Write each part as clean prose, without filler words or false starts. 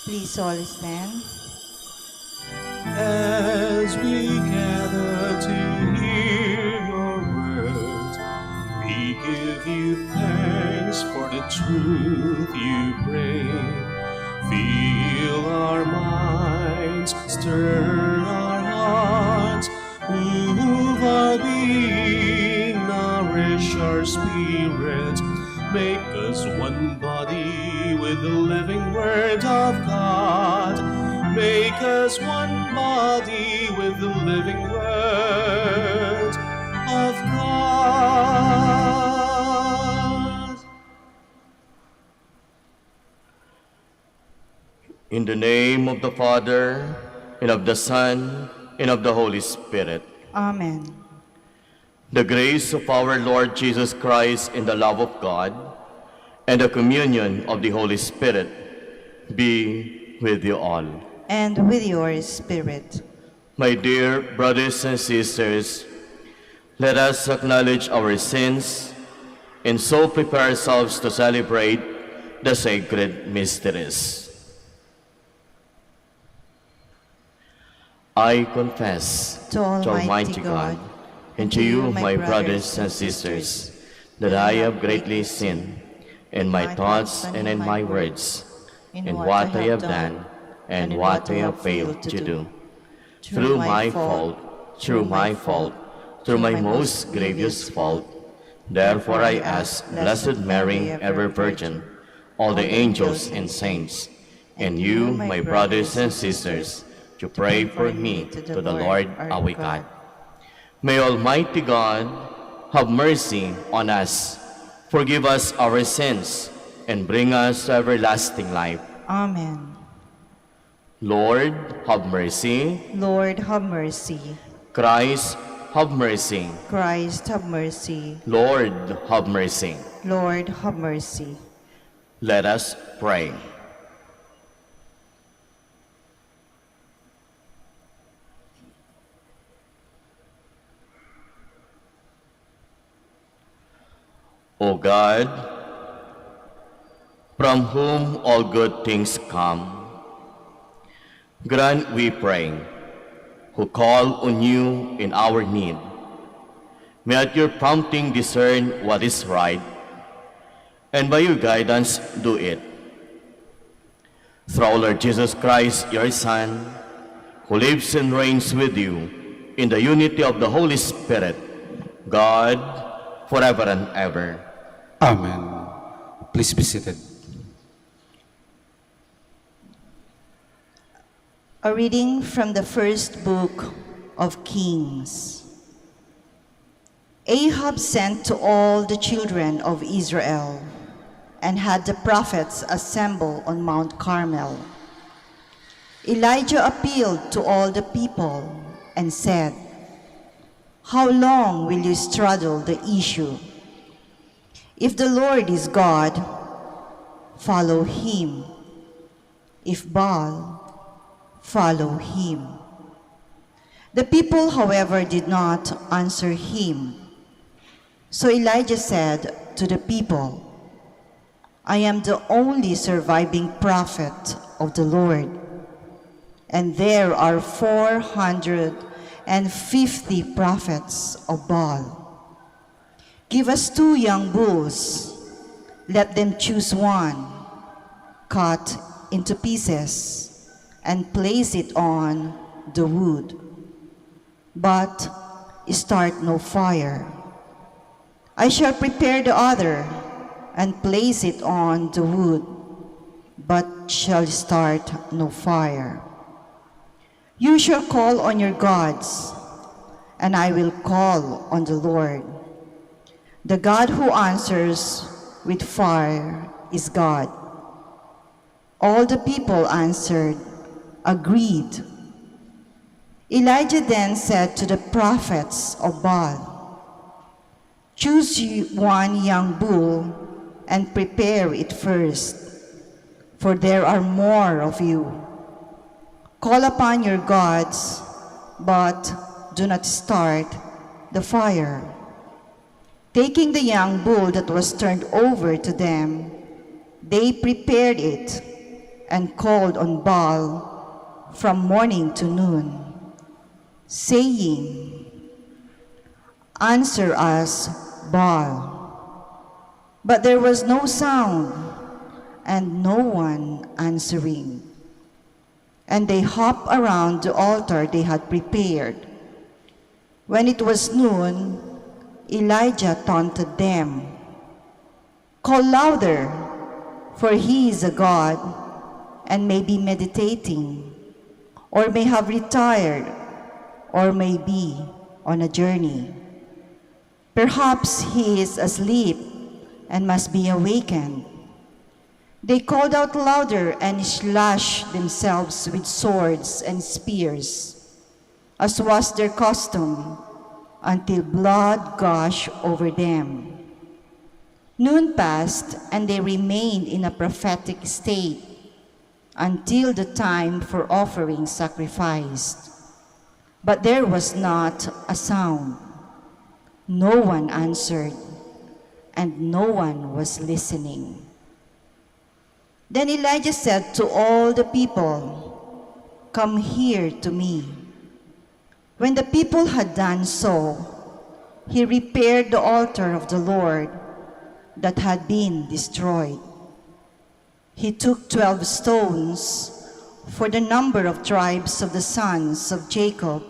Please all stand. As we gather to hear your word, we give you thanks for the truth you bring. Fill our minds, stir our hearts, move our being, nourish our spirits. Make us one body with the living word of God. Make us one body with the living word of God. In the name of the Father, and of the Son, and of the Holy Spirit. Amen. The grace of our Lord Jesus Christ and the love of God and the communion of the Holy Spirit be with you all. And with your spirit. My dear brothers and sisters, let us acknowledge our sins and so prepare ourselves to celebrate the sacred mysteries. I confess To Almighty God and to you, my brothers and sisters, that I have greatly sinned in my thoughts and in my words, in what I have done and what I have failed to do. Through my fault, through my most grievous fault. Therefore I ask Blessed Mary, ever Virgin, all the angels and saints, and you, my brothers and sisters, to pray for me to the Lord our God. May Almighty God have mercy on us, forgive us our sins, and bring us to everlasting life. Amen. Lord, have mercy. Lord, have mercy. Christ, have mercy. Christ, have mercy. Lord, have mercy. Lord, have mercy. Let us pray. O God, from whom all good things come, grant, we pray, who call on you in our need, may at your prompting discern what is right, and by your guidance do it. Through our Lord Jesus Christ, your Son, who lives and reigns with you in the unity of the Holy Spirit, God, forever and ever. Amen. Please be seated. A reading from the first book of Kings. Ahab sent to all the children of Israel and had the prophets assemble on Mount Carmel. Elijah appealed to all the people and said, "How long will you straddle the issue? If the Lord is God, follow him. If Baal, follow him." The people, however, did not answer him. So Elijah said to the people, "I am the only surviving prophet of the Lord, and there are 450 prophets of Baal. Give us 2 young bulls. Let them choose one, cut into pieces, and place it on the wood. But start no fire. I shall prepare the other and place it on the wood, but shall start no fire. You shall call on your gods, and I will call on the Lord. The God who answers with fire is God." All the people answered, "Agreed." Elijah then said to the prophets of Baal, "Choose you 1 young bull and prepare it first, for there are more of you. Call upon your gods, but do not start the fire." Taking the young bull that was turned over to them, they prepared it and called on Baal from morning to noon, saying, "Answer us, Baal." But there was no sound, and no one answering. And they hopped around the altar they had prepared. When it was noon, Elijah taunted them, "Call louder, for he is a god, and may be meditating, or may have retired, or may be on a journey. Perhaps he is asleep and must be awakened." They called out louder and slashed themselves with swords and spears, as was their custom, until blood gushed over them. Noon passed, and they remained in a prophetic state until the time for offering sacrificed. But there was not a sound. No one answered, and no one was listening. Then Elijah said to all the people, "Come here to me." When the people had done so, he repaired the altar of the Lord that had been destroyed. He took 12 stones for the number of tribes of the sons of Jacob,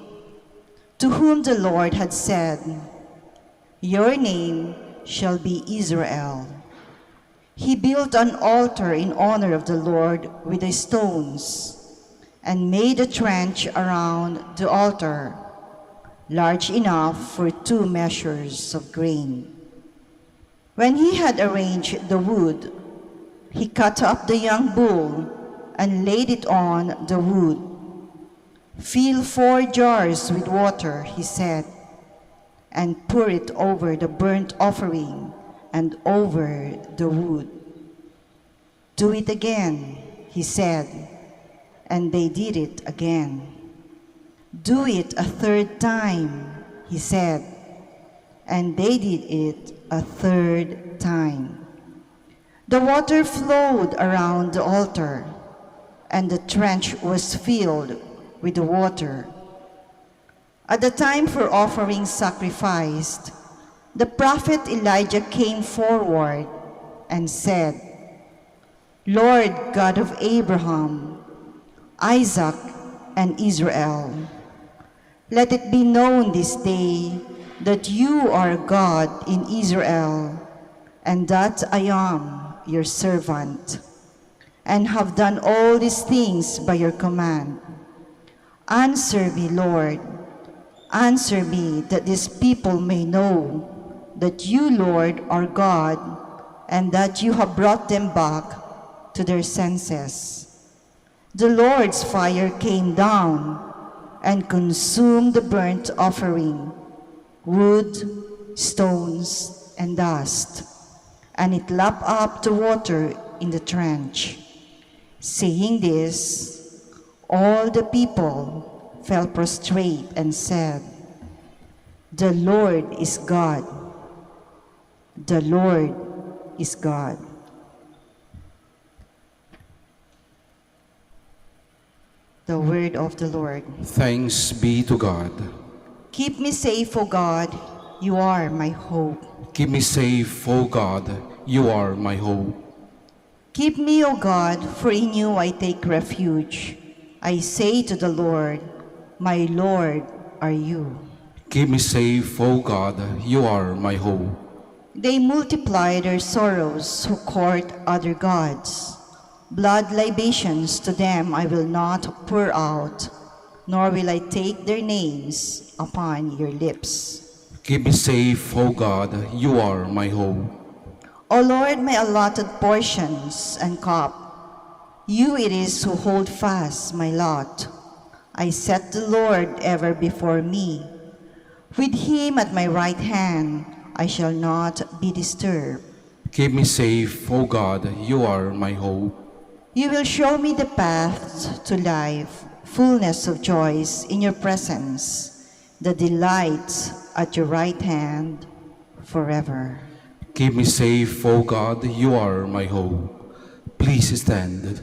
to whom the Lord had said, "Your name shall be Israel." He built an altar in honor of the Lord with the stones, and made a trench around the altar, large enough for 2 measures of grain. When he had arranged the wood, he cut up the young bull and laid it on the wood. "Fill 4 jars with water," he said, "and pour it over the burnt offering and over the wood." "Do it again," he said, and they did it again. "Do it a 3rd time," he said, and they did it a 3rd time. The water flowed around the altar, and the trench was filled with the water. At the time for offering sacrificed, the prophet Elijah came forward and said, "Lord God of Abraham, Isaac, and Israel, let it be known this day that you are God in Israel, and that I am your servant, and have done all these things by your command. Answer me, Lord. Answer me, that this people may know that you, Lord, are God, and that you have brought them back to their senses." The Lord's fire came down and consumed the burnt offering, wood, stones, and dust, and it lapped up the water in the trench. Saying this, all the people fell prostrate and said, "The Lord is God. The Lord is God." The word of the Lord. Thanks be to God. Keep me safe, O God. You are my hope. Keep me safe, O God. You are my hope. Keep me, O God, for in you I take refuge. I say to the Lord, "My Lord are you." Keep me safe, O God. You are my hope. They multiply their sorrows who court other gods. Blood libations to them I will not pour out, nor will I take their names upon your lips. Keep me safe, O God. You are my hope. O Lord, my allotted portions and cup, you it is who hold fast my lot. I set the Lord ever before me. With him at my right hand, I shall not be disturbed. Keep me safe, O God. You are my hope. You will show me the path to life, fullness of joys in your presence, the delights at your right hand forever. Keep me safe, O God. You are my hope. Please stand.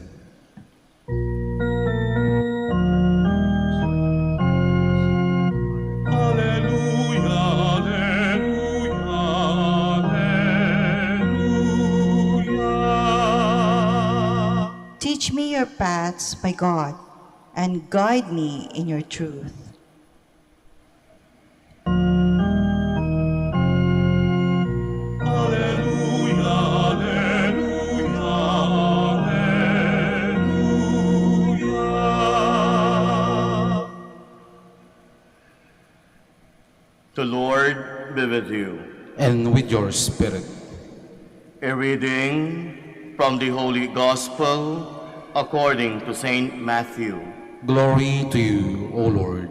paths by God, and guide me in your truth. The Lord be with you. And with your spirit. A reading from the Holy Gospel according to Saint Matthew. Glory to you, O Lord.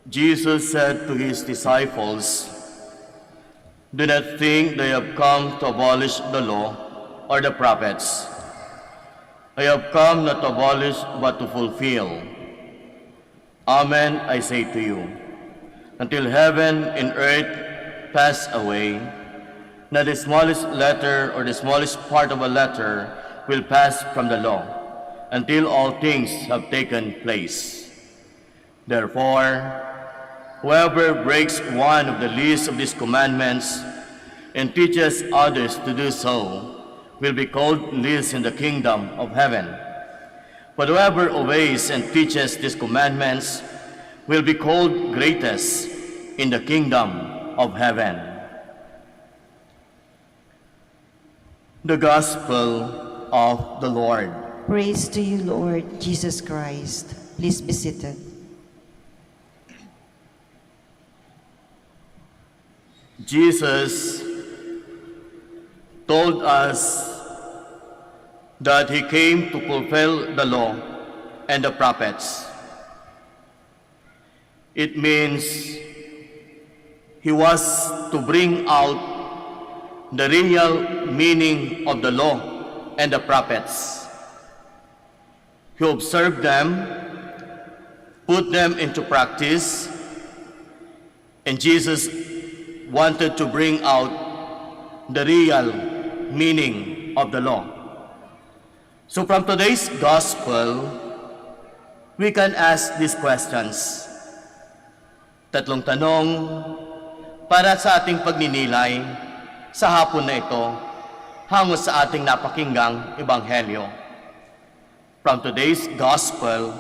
Jesus said to his disciples, "Do not think that I have come to abolish the law or the prophets. I have come not to abolish but to fulfill. Amen, I say to you, until heaven and earth pass away, not the smallest letter or the smallest part of a letter will pass from the law, until all things have taken place. Therefore, whoever breaks one of the least of these commandments and teaches others to do so will be called least in the kingdom of heaven. But whoever obeys and teaches these commandments will be called greatest in the kingdom of heaven." The Gospel of the Lord. Praise to you, Lord Jesus Christ. Please be seated. Jesus told us that he came to fulfill the law and the prophets. It means he was to bring out the real meaning of the law and the prophets. He observed them, put them into practice, and Jesus wanted to bring out the real meaning of the law. So from today's gospel, we can ask these questions. Tatlong tanong para sa ating pagninilay sa hapon na ito hango sa ating napakinggang ebanghelyo. From today's gospel,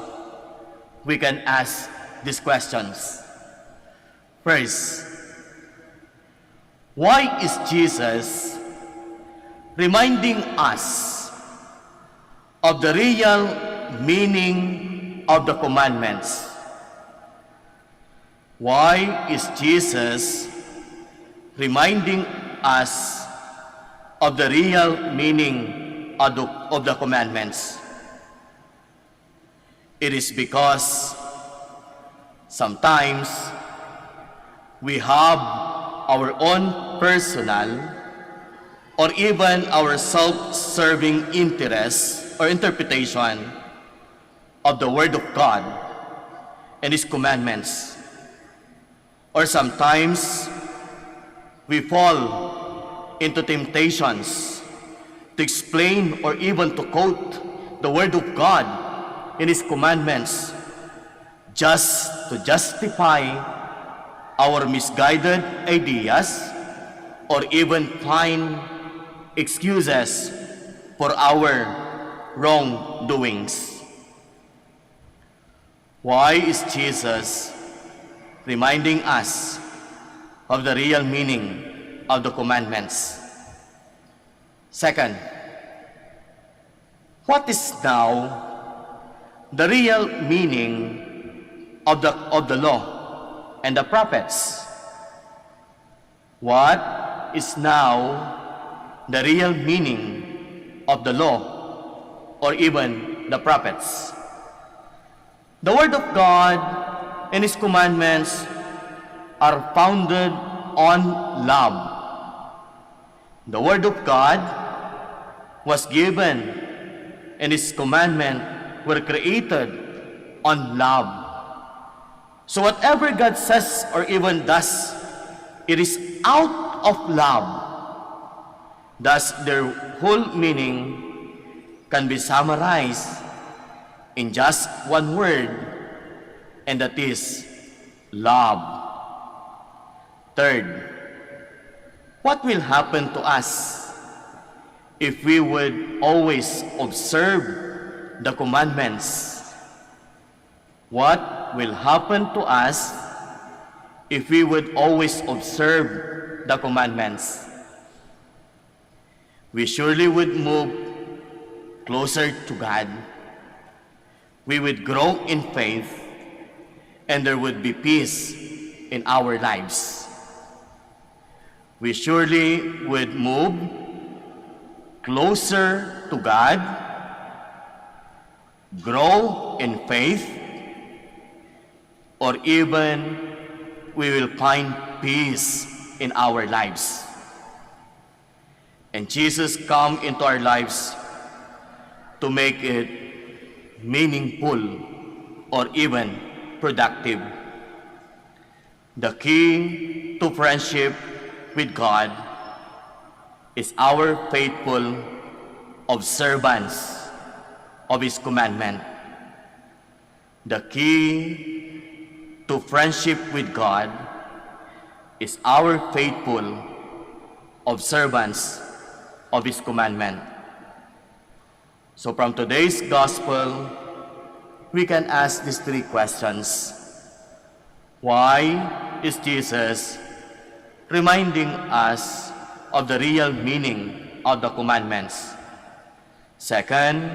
we can ask these questions. First, why is Jesus reminding us of the real meaning of the commandments? Why is Jesus reminding us of the real meaning of the commandments? It is because sometimes we have our own personal or even our self-serving interests or interpretation of the Word of God and His commandments. Or sometimes we fall into temptations to explain or even to quote the Word of God and His commandments just to justify our misguided ideas or even find excuses for our wrongdoings. Why is Jesus reminding us of the real meaning of the commandments? Second, what is now the real meaning of the law and the prophets? What is now the real meaning of the law or even the prophets? The Word of God and His commandments are founded on love. The Word of God was given and His commandment were created on love. So whatever God says or even does, it is out of love. Thus, their whole meaning can be summarized in just one word, and that is love. Third, what will happen to us if we would always observe the commandments? What will happen to us if we would always observe the commandments? We surely would move closer to God. We would grow in faith, and there would be peace in our lives. We surely would move closer to God, grow in faith, or even we will find peace in our lives. And Jesus come into our lives to make it meaningful or even productive. The key to friendship with God is our faithful observance of His commandment. The key to friendship with God is our faithful observance of His commandment. So from today's gospel, we can ask these three questions. Why is Jesus reminding us of the real meaning of the commandments? Second,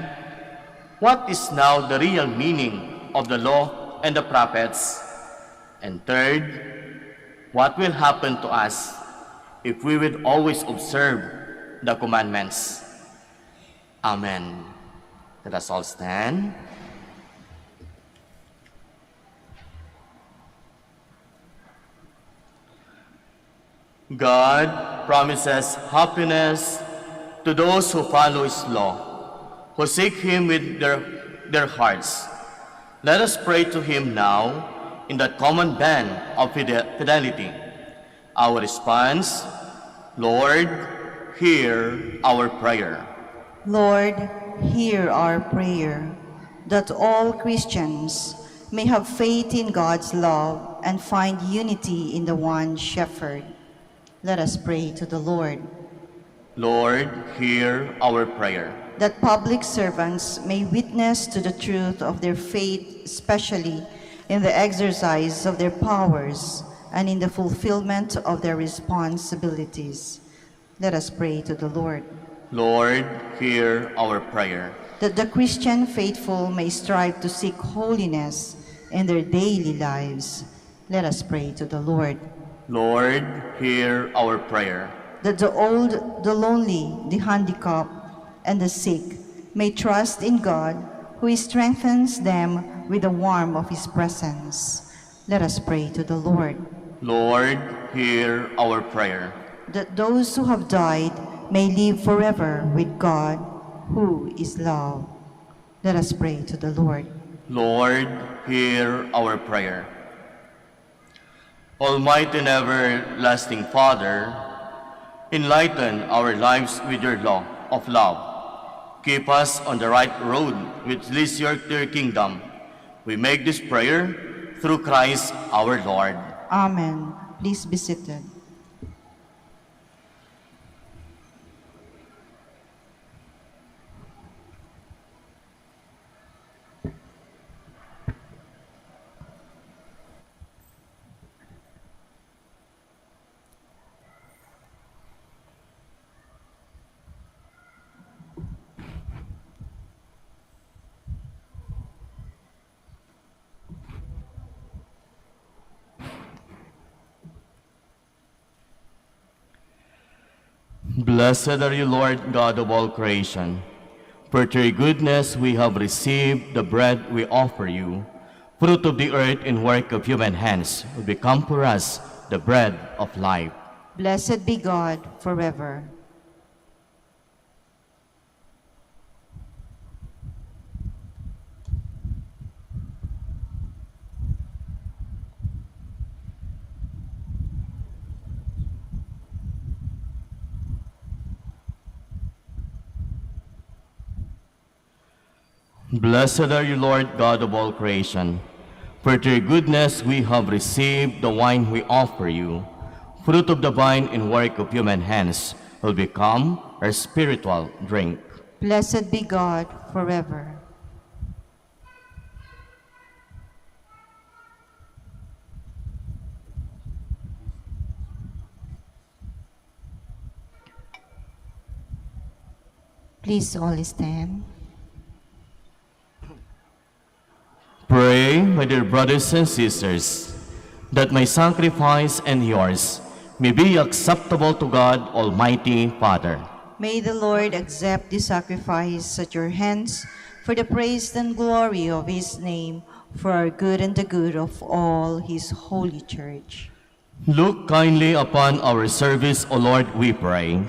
what is now the real meaning of the law and the prophets? And third, what will happen to us if we would always observe the commandments? Amen. Let us all stand. God promises happiness to those who follow His law, who seek Him with their hearts. Let us pray to Him now in that common band of fidelity. Our response: Lord, hear our prayer. Lord, hear our prayer, that all Christians may have faith in God's love and find unity in the one Shepherd. Let us pray to the Lord. Lord, hear our prayer. That public servants may witness to the truth of their faith, especially in the exercise of their powers and in the fulfillment of their responsibilities. Let us pray to the Lord. Lord, hear our prayer. That the Christian faithful may strive to seek holiness in their daily lives. Let us pray to the Lord. Lord, hear our prayer. That the old, the lonely, the handicapped, and the sick may trust in God, who strengthens them with the warmth of His presence. Let us pray to the Lord. Lord, hear our prayer. That those who have died may live forever with God, who is love. Let us pray to the Lord. Lord, hear our prayer. Almighty and everlasting Father, enlighten our lives with your law of love. Keep us on the right road which leads to your kingdom. We make this prayer through Christ our Lord. Amen. Please be seated. Blessed are you, Lord God of all creation. For through your goodness we have received the bread we offer you. Fruit of the earth and work of human hands will become for us the bread of life. Blessed be God forever. Blessed are you, Lord God of all creation. For through your goodness we have received the wine we offer you. Fruit of the vine and work of human hands will become our spiritual drink. Blessed be God forever. Please all stand. Pray, my dear brothers and sisters, that my sacrifice and yours may be acceptable to God, Almighty Father. May the Lord accept this sacrifice at your hands for the praise and glory of his name, for our good and the good of all his holy church. Look kindly upon our service, O Lord, we pray,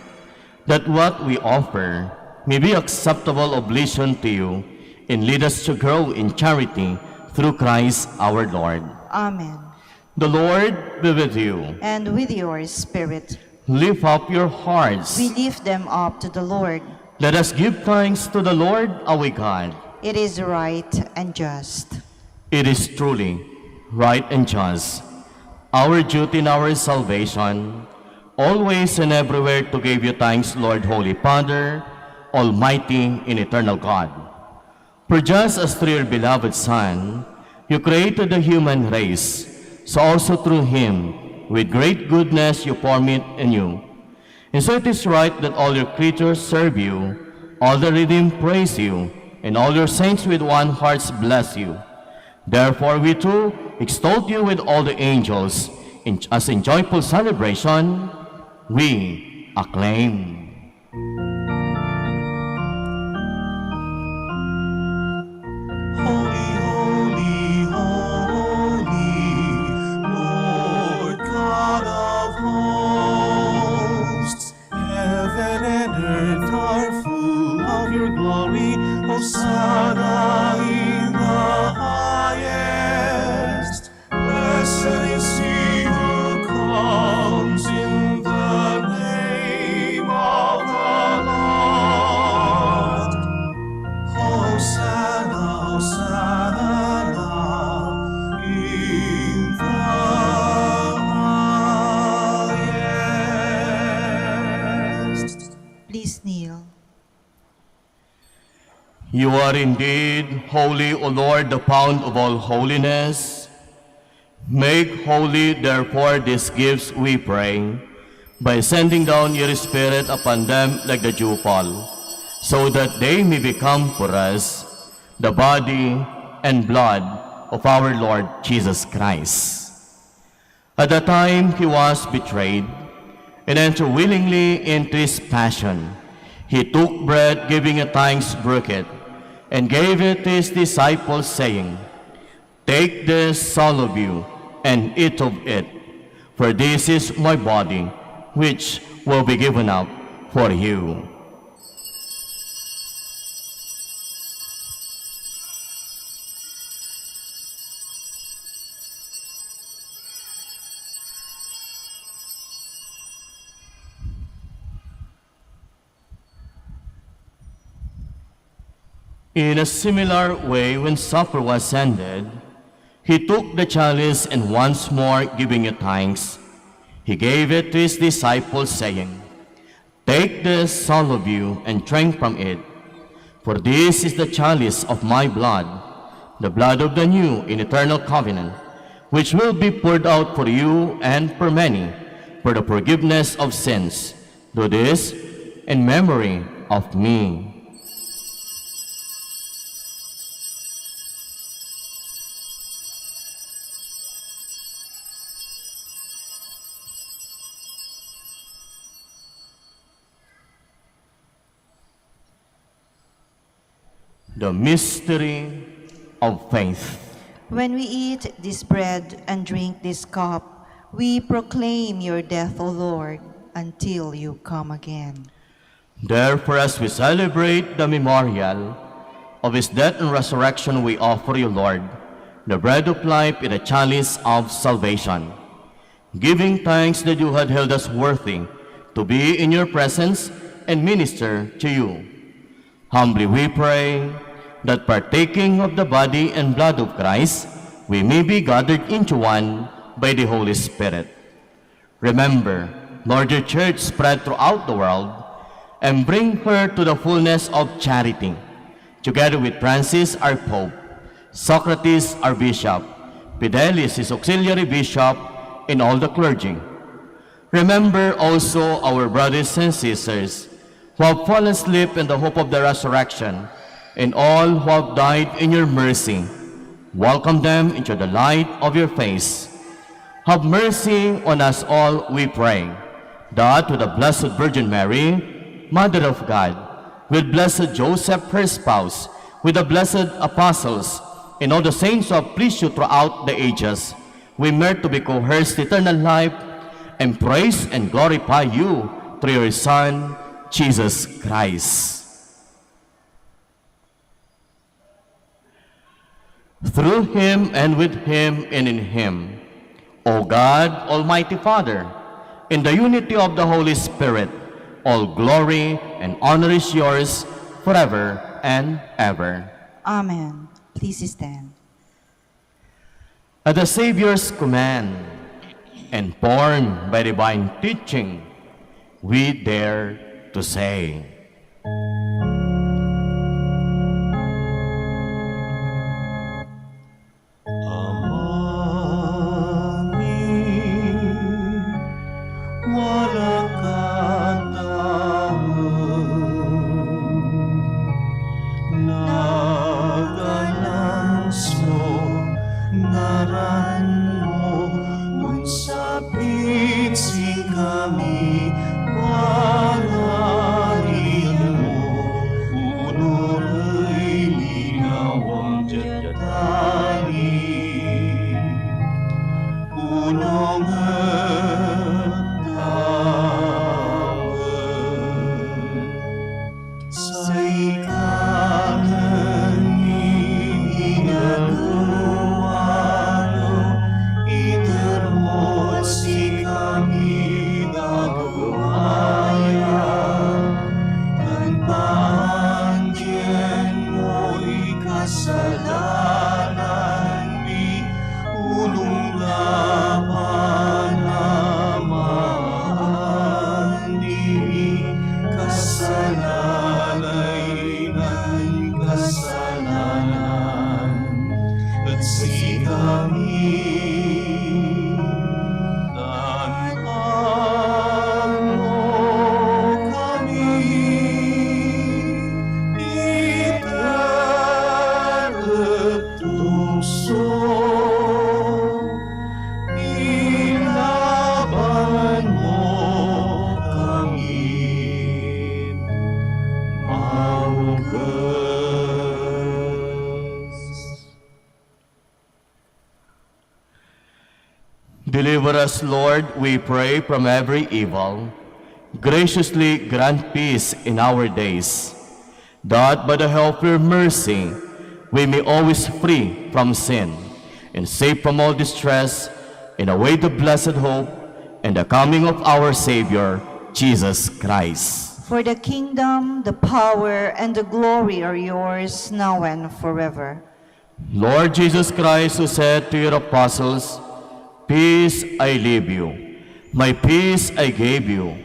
that what we offer may be acceptable oblation to you, and lead us to grow in charity through Christ our Lord. Amen. The Lord be with you. And with your spirit, Lift up your hearts. we lift them up to the Lord. Let us give thanks to the Lord our God. It is right and just. It is truly right and just, our duty and our salvation, always and everywhere to give you thanks, Lord, Holy Father, Almighty and eternal God. For just as through your beloved Son, you created the human race, so also through him, with great goodness you form it anew. And so it is right that all your creatures serve you, all the redeemed praise you, and all your saints with one heart bless you. Therefore we too extol you with all the angels, as in joyful celebration we acclaim. Holy, holy, holy, Lord God of hosts, heaven and earth are full of your glory. Hosanna in the highest. Blessed is he who comes in the name of the Lord. Hosanna, Hosanna in the highest. Please kneel. You are indeed holy, O Lord, the fount of all holiness. Make holy, therefore, these gifts, we pray, by sending down your Spirit upon them like the dewfall, so that they may become for us the body and blood of our Lord Jesus Christ. At the time he was betrayed and entered willingly into his passion, he took bread, giving a thanks, broke it, and gave it to his disciples, saying, "Take this, all of you, and eat of it, for this is my body, which will be given up for you." In a similar way, when supper was ended, he took the chalice, and once more giving it thanks, he gave it to his disciples, saying, "Take this, all of you, and drink from it, for this is the chalice of my blood, the blood of the new and eternal covenant, which will be poured out for you and for many, for the forgiveness of sins. Do this in memory of me." The mystery of faith. When we eat this bread and drink this cup, we proclaim your death, O Lord, until you come again. Therefore, as we celebrate the memorial of his death and resurrection, we offer you, Lord, the bread of life and the chalice of salvation, giving thanks that you had held us worthy to be in your presence and minister to you. Humbly we pray that partaking of the body and blood of Christ, we may be gathered into one by the Holy Spirit. Remember, Lord, your church spread throughout the world, and bring her to the fullness of charity, together with Francis, our Pope, Socrates, our Bishop, Fidelis, his auxiliary bishop, and all the clergy. Remember also our brothers and sisters who have fallen asleep in the hope of the resurrection, and all who have died in your mercy. Welcome them into the light of your face. Have mercy on us all, we pray, that with the Blessed Virgin Mary, Mother of God, with blessed Joseph, her spouse, with the blessed apostles, and all the saints who have pleased you throughout the ages, we merit to be coerced eternal life, and praise and glorify you through your Son, Jesus Christ. Through him and with him and in him, O God, Almighty Father, in the unity of the Holy Spirit, all glory and honor is yours forever and ever. Amen. Please stand. At the Savior's command, and born by divine teaching, we dare to say, Deliver us, Lord, we pray, from every evil. Graciously grant peace in our days, that by the help of your mercy we may always free from sin, and safe from all distress, and await the blessed hope and the coming of our Savior, Jesus Christ. For the kingdom, the power, and the glory are yours, now and forever. Lord Jesus Christ, who said to your apostles, "Peace I leave you, my peace I gave you.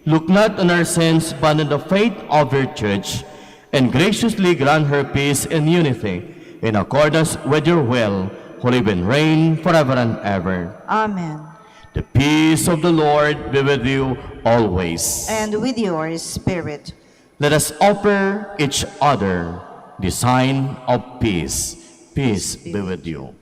Look not on our sins, but on the faith of your church, and graciously grant her peace and unity, in accordance with your will, who live and reign forever and ever." Amen. The peace of the Lord be with you always. And with your spirit. Let us offer each other the sign of peace. Peace be with you.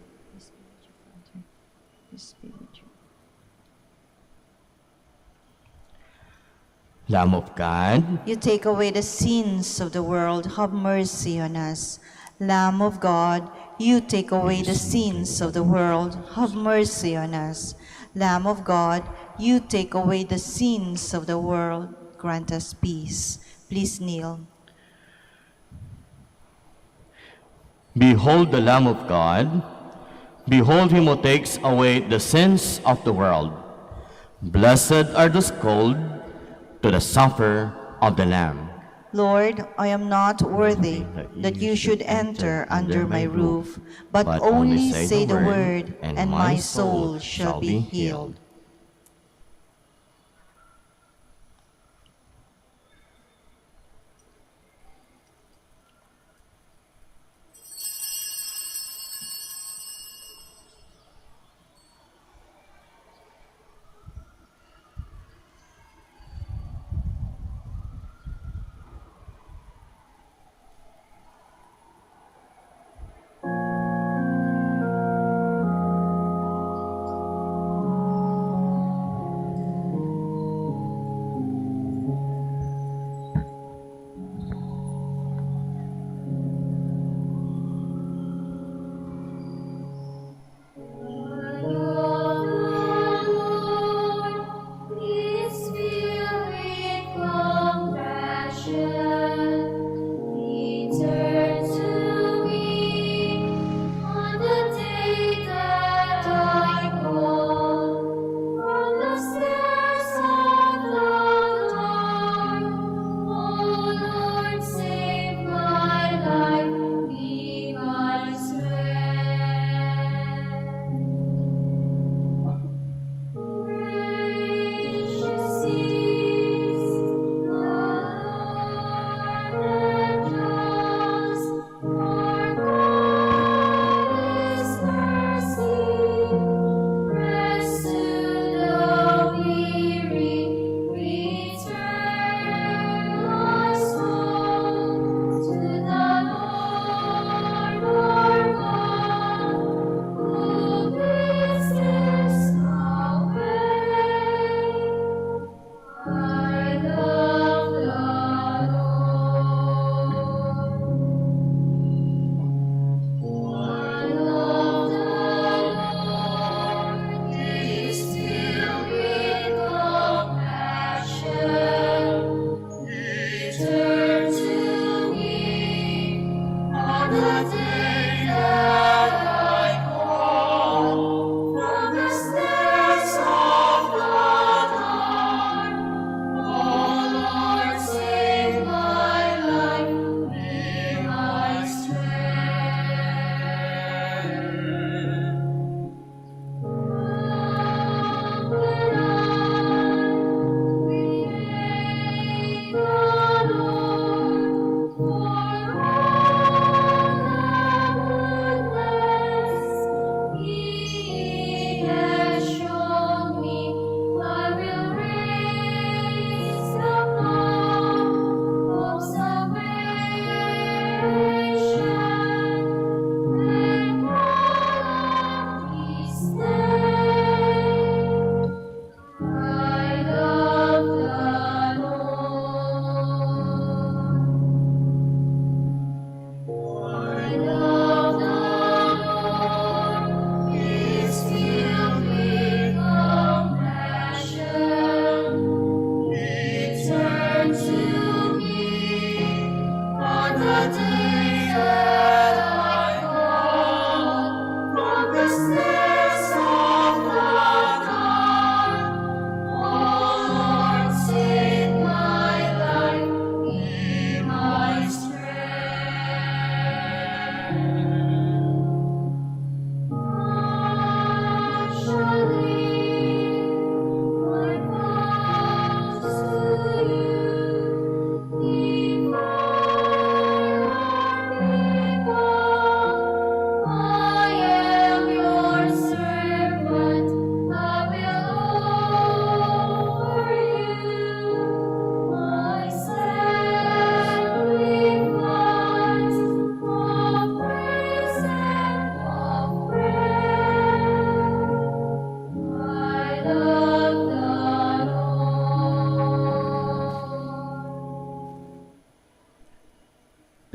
Lamb of God, You take away the sins of the world, have mercy on us. Lamb of God, you take away the sins of the world, have mercy on us. Lamb of God, you take away the sins of the world, grant us peace. Please kneel. behold the Lamb of God. Behold him who takes away the sins of the world. Blessed are those called to the supper of the Lamb. Lord, I am not worthy that you should enter under my roof, but only say the word, and my soul shall be healed.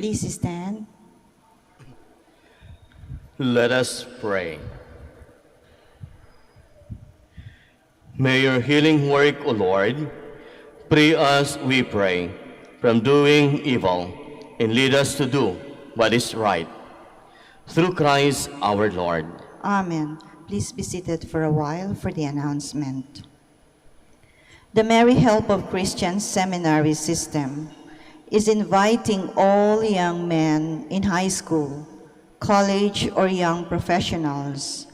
Please stand. Let us pray. May your healing work, O Lord, free us, we pray, from doing evil, and lead us to do what is right. Through Christ our Lord. Amen. Please be seated for a while for the announcement. The Merry Help of Christian Seminary System is inviting all young men in high school, college, or young professionals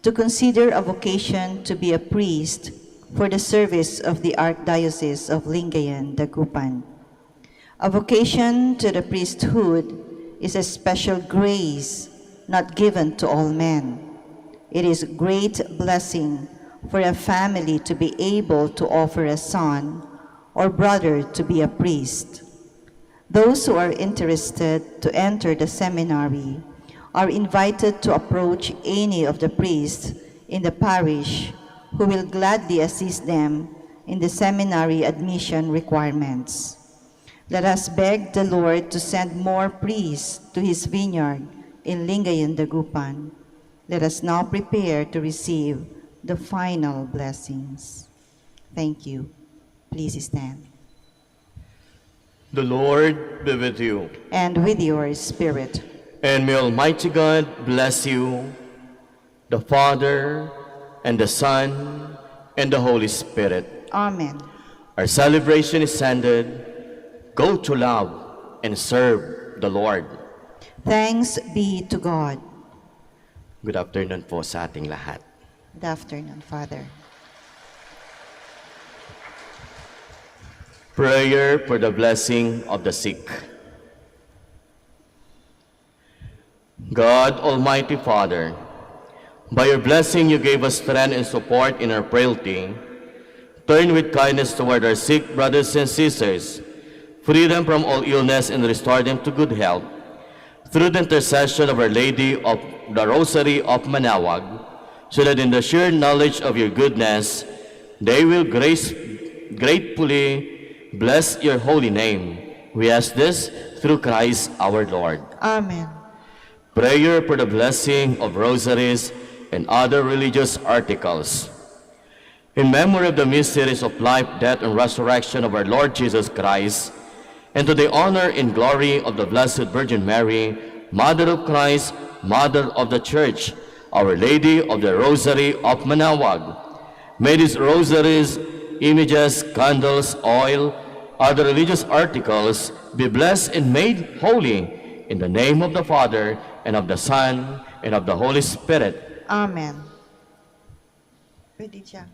to consider a vocation to be a priest for the service of the Archdiocese of Lingayen, Dagupan. A vocation to the priesthood is a special grace not given to all men. It is a great blessing for a family to be able to offer a son or brother to be a priest. Those who are interested to enter the seminary are invited to approach any of the priests in the parish who will gladly assist them in the seminary admission requirements. Let us beg the Lord to send more priests to his vineyard in Lingayen, Dagupan. Let us now prepare to receive the final blessings. Thank you. Please stand. The Lord be with you. And with your spirit. And may Almighty God bless you, the Father, and the Son, and the Holy Spirit. Amen. Our celebration is ended. Go to love and serve the Lord. Thanks be to God. Good afternoon po sa ating lahat. Good afternoon, Father. Prayer for the blessing of the sick. God, Almighty Father, by your blessing you gave us strength and support in our frailty. Turn with kindness toward our sick brothers and sisters, free them from all illness and restore them to good health. Through the intercession of Our Lady of the Rosary of Manaoag, so that in the sheer knowledge of your goodness, they will gratefully bless your holy name. We ask this through Christ our Lord. Amen. Prayer for the blessing of rosaries and other religious articles. In memory of the mysteries of life, death, and resurrection of our Lord Jesus Christ, and to the honor and glory of the Blessed Virgin Mary, Mother of Christ, Mother of the Church, Our Lady of the Rosary of Manaoag, may these rosaries, images, candles, oil, other religious articles be blessed and made holy in the name of the Father, and of the Son, and of the Holy Spirit. Amen. Pwede siya.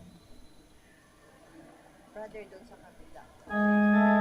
Brother, doon sa kapila.